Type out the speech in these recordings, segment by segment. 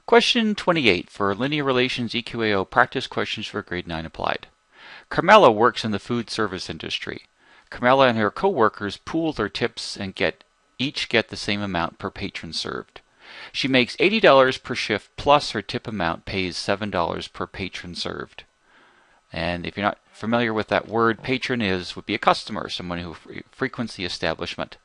Question 28 for Linear Relations EQAO practice questions for grade 9 applied. Carmela works in the food service industry. Carmela and her co-workers pool their tips and each get the same amount per patron served. She makes $80 per shift plus her tip amount pays $7 per patron served. And if you're not familiar with that word, patron would be a customer, someone who frequents the establishment.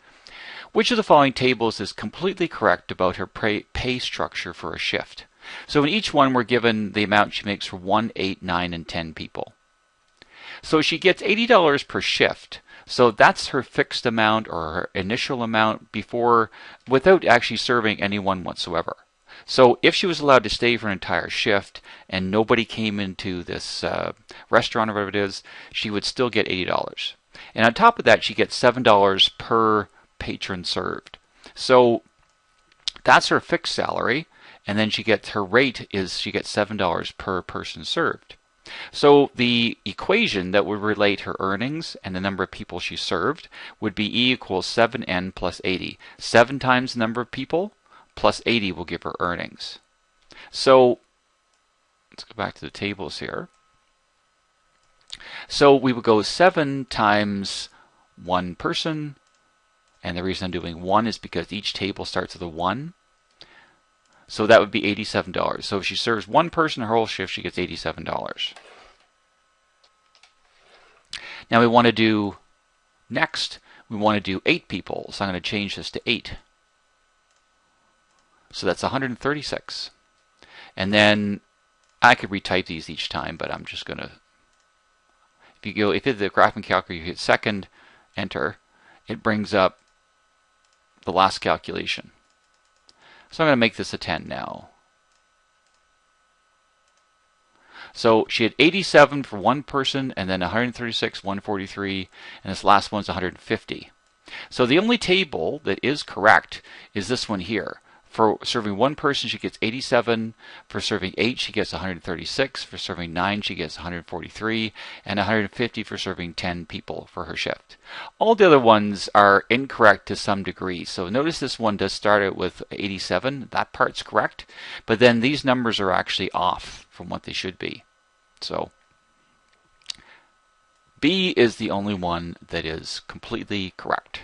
Which of the following tables is completely correct about her pay structure for a shift? So in each one, we're given the amount she makes for 1, 8, 9, and 10 people. So she gets $80 per shift. So that's her fixed amount or her initial amount without actually serving anyone whatsoever. So if she was allowed to stay for an entire shift and nobody came into this restaurant or whatever it is, she would still get $80. And on top of that, she gets $7 per patron served. So that's her fixed salary, and then her rate is she gets $7 per person served. So the equation that would relate her earnings and the number of people she served would be E equals 7n plus 80. 7 times the number of people plus 80 will give her earnings. So let's go back to the tables here. So we would go 7 times 1 person, and the reason I'm doing 1 is because each table starts with a 1. So that would be $87. So if she serves 1 person her whole shift, she gets $87. Now we want to do 8 people. So I'm going to change this to 8. So that's 136. And then I could retype these each time, but I'm just going to, if you hit the graphing calculator, you hit second, enter, it brings up the last calculation. So I'm going to make this a 10 now. So she had 87 for 1 person, and then 136, 143, and this last one's 150. So the only table that is correct is this one here. For serving 1 person, she gets 87. For serving 8, she gets 136. For serving 9, she gets 143. And 150 for serving 10 people for her shift. All the other ones are incorrect to some degree. So notice this one does start out with 87. That part's correct. But then these numbers are actually off from what they should be. So B is the only one that is completely correct.